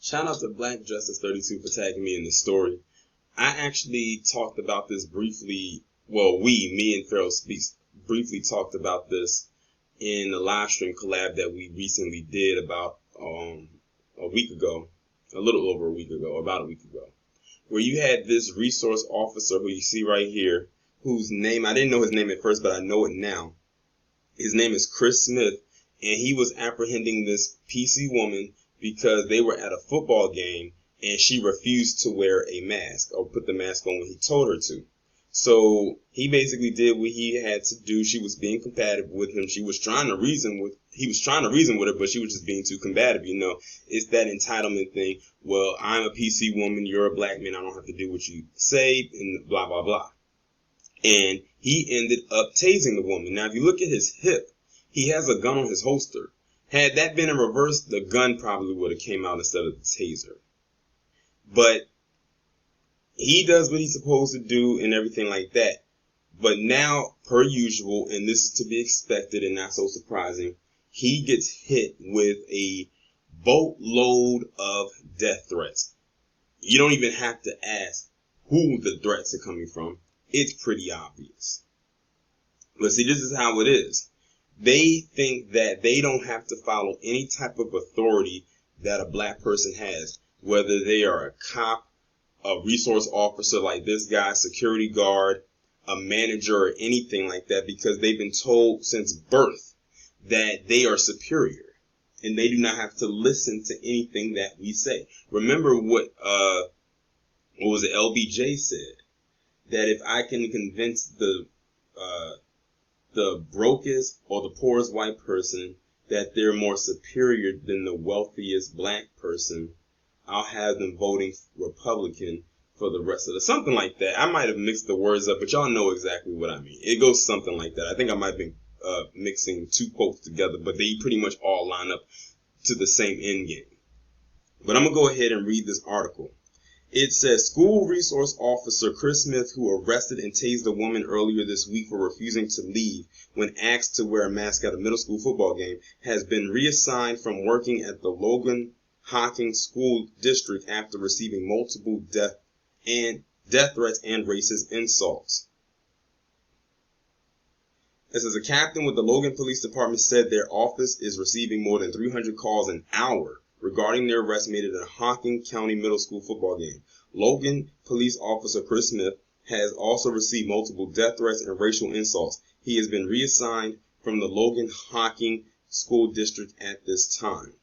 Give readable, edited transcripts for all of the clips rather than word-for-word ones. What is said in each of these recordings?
Shout out to Black Justice 32 for tagging me in this story. I actually talked about this briefly. Well, me and Farrell Speaks briefly talked about this in the live stream collab that we recently did about a week ago, a little over a week ago, about a week ago, where you had this resource officer who you see right here, whose name, I didn't know his name at first, but I know it now. His name is Chris Smith, and he was apprehending this PC woman because they were at a football game and she refused to wear a mask or put the mask on when he told her to. So he basically did what he had to do. She was being combative with him. He was trying to reason with her, but she was just being too combative. It's that entitlement thing. Well, I'm a PC woman, you're a black man, I don't have to do what you say, and blah, blah, blah. And he ended up tasing the woman. Now, if you look at his hip, he has a gun on his holster. Had that been in reverse, the gun probably would have came out instead of the taser. But he does what he's supposed to do and everything like that. But now, per usual, and this is to be expected and not so surprising, he gets hit with a boatload of death threats. You don't even have to ask who the threats are coming from. It's pretty obvious. But see, this is how it is. They think that they don't have to follow any type of authority that a black person has, whether they are a cop, a resource officer like this guy, security guard, a manager, or anything like that, because they've been told since birth that they are superior and they do not have to listen to anything that we say. Remember what was it, LBJ said, that if I can convince the brokest or the poorest white person that they're more superior than the wealthiest black person, I'll have them voting Republican for the rest of the, something like that. I might have mixed the words up, but y'all know exactly what I mean. It goes something like that. I think I might have been mixing two quotes together, but they pretty much all line up to the same end game. But I'm going to go ahead and read this article. It says, school resource officer Chris Smith, who arrested and tased a woman earlier this week for refusing to leave when asked to wear a mask at a middle school football game, has been reassigned from working at the Logan Hocking School District after receiving multiple death threats and racist insults. It says a captain with the Logan Police Department said their office is receiving more than 300 calls an hour regarding their arrest made at a Hocking County middle school football game. Logan police officer Chris Smith has also received multiple death threats and racial insults. He has been reassigned from the Logan Hocking School District at this time.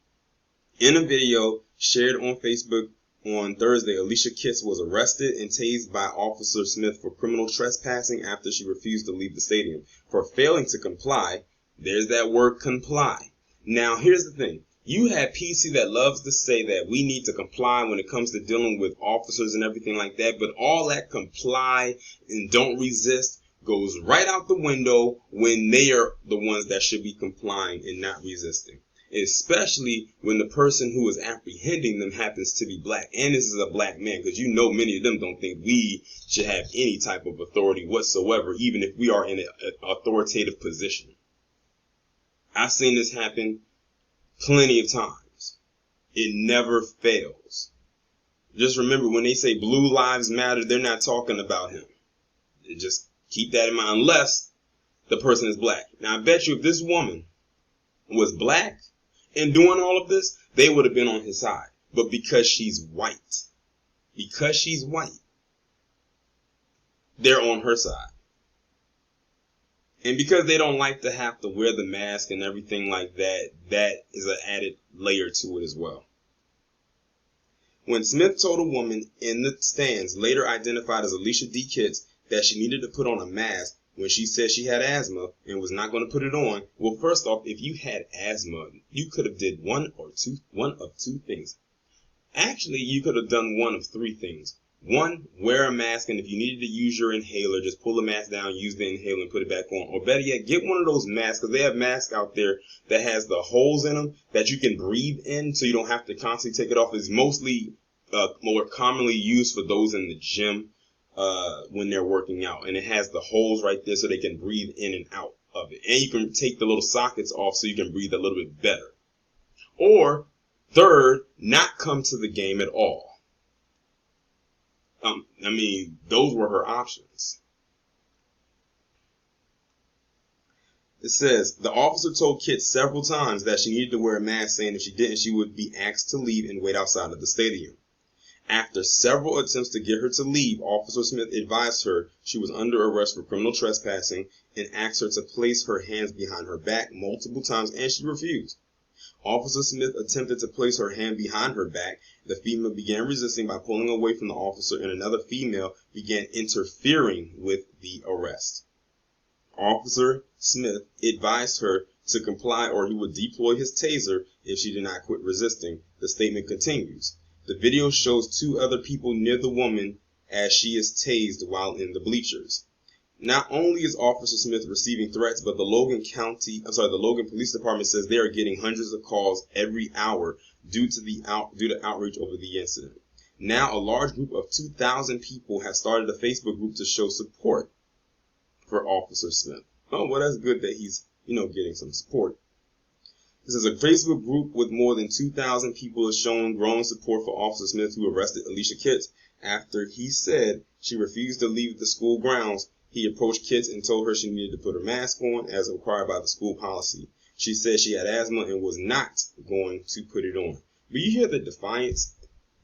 In a video shared on Facebook on Thursday, Alicia Kitts was arrested and tased by Officer Smith for criminal trespassing after she refused to leave the stadium. For failing to comply, there's that word comply. Now, here's the thing. You have PC that loves to say that we need to comply when it comes to dealing with officers and everything like that, but all that comply and don't resist goes right out the window when they are the ones that should be complying and not resisting. Especially when the person who is apprehending them happens to be black. And this is a black man, because many of them don't think we should have any type of authority whatsoever, even if we are in an authoritative position. I've seen this happen plenty of times. It never fails. Just remember, when they say blue lives matter, they're not talking about him. Just keep that in mind, unless the person is black. Now, I bet you if this woman was black and doing all of this, they would have been on his side. But because she's white, they're on her side. And because they don't like to have to wear the mask and everything like that, that is an added layer to it as well. When Smith told a woman in the stands, later identified as Alicia D. Kitts, that she needed to put on a mask when she said she had asthma and was not going to put it on, well, first off, if you had asthma, you could have did one of two things. Actually, you could have done one of three things. One, wear a mask, and if you needed to use your inhaler, just pull the mask down, use the inhaler, and put it back on. Or better yet, get one of those masks, because they have masks out there that has the holes in them that you can breathe in, so you don't have to constantly take it off. It's mostly more commonly used for those in the gym when they're working out. And it has the holes right there so they can breathe in and out of it. And you can take the little sockets off so you can breathe a little bit better. Or Third, not come to the game at all. Those were her options. It says, the officer told Kit several times that she needed to wear a mask, saying if she didn't, she would be asked to leave and wait outside of the stadium. After several attempts to get her to leave, Officer Smith advised her she was under arrest for criminal trespassing and asked her to place her hands behind her back multiple times, and she refused. Officer Smith attempted to place her hand behind her back. The female began resisting by pulling away from the officer, and another female began interfering with the arrest. Officer Smith advised her to comply or he would deploy his taser if she did not quit resisting. The statement continues. The video shows two other people near the woman as she is tased while in the bleachers. Not only is Officer Smith receiving threats, but the Logan Police Department says they are getting hundreds of calls every hour due to outreach over the incident. Now, a large group of 2,000 people have started a Facebook group to show support for Officer Smith. Oh, well, that's good that he's, getting some support. This is a Facebook group with more than 2,000 people is showing growing support for Officer Smith, who arrested Alicia Kitts after he said she refused to leave the school grounds. He approached Kitts and told her she needed to put her mask on as required by the school policy. She said she had asthma and was not going to put it on. But you hear the defiance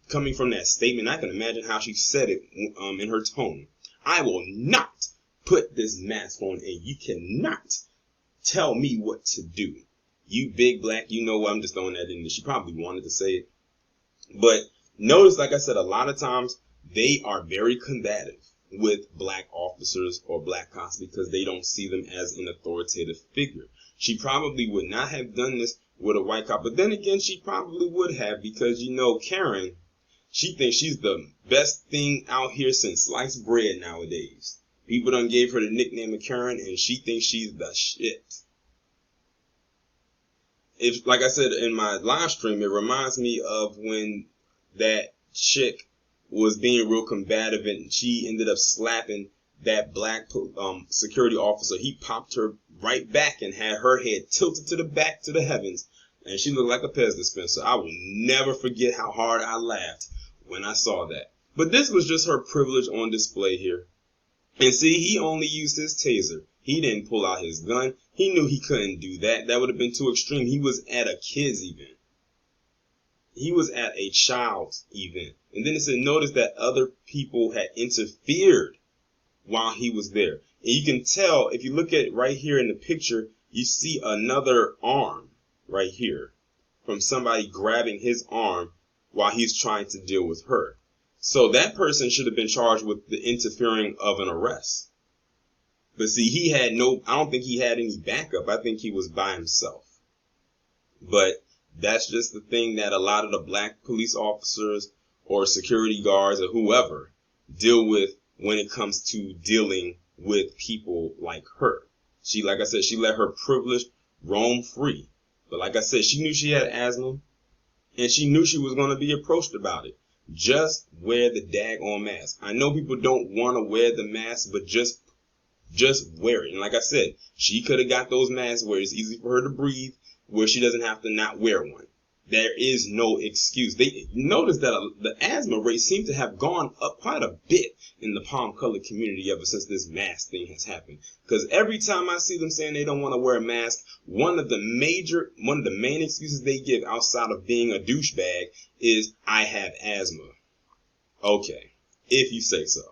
coming from that statement. I can imagine how she said it in her tone. I will not put this mask on, and you cannot tell me what to do. You big black, I'm just throwing that in there. She probably wanted to say it. But notice, like I said, a lot of times they are very combative with black officers or black cops because they don't see them as an authoritative figure. She probably would not have done this with a white cop, but then again, she probably would have because, Karen, she thinks she's the best thing out here since sliced bread nowadays. People done gave her the nickname of Karen, and she thinks she's the shit. If, like I said in my live stream, it reminds me of when that chick was being real combative and she ended up slapping that black security officer. He popped her right back and had her head tilted to the back to the heavens, and she looked like a Pez dispenser. I will never forget how hard I laughed when I saw that. But this was just her privilege on display here. And see, he only used his taser. He didn't pull out his gun. He knew he couldn't do that. That would have been too extreme. He was at a kid's event. He was at a child's event. And then it said, notice that other people had interfered while he was there. And you can tell, if you look at right here in the picture, you see another arm right here from somebody grabbing his arm while he's trying to deal with her. So that person should have been charged with the interfering of an arrest. But see, I don't think he had any backup. I think he was by himself. But that's just the thing that a lot of the black police officers or security guards or whoever deal with when it comes to dealing with people like her. Like I said, she let her privilege roam free. But like I said, she knew she had asthma and she knew she was going to be approached about it. Just wear the daggone mask. I know people don't want to wear the mask, but just wear it. And like I said, she could have got those masks where it's easy for her to breathe, where she doesn't have to not wear one. There is no excuse. They notice that the asthma rates seem to have gone up quite a bit in the palm colored community ever since this mask thing has happened. Because every time I see them saying they don't want to wear a mask, one of the main excuses they give outside of being a douchebag is, I have asthma. Okay, if you say so.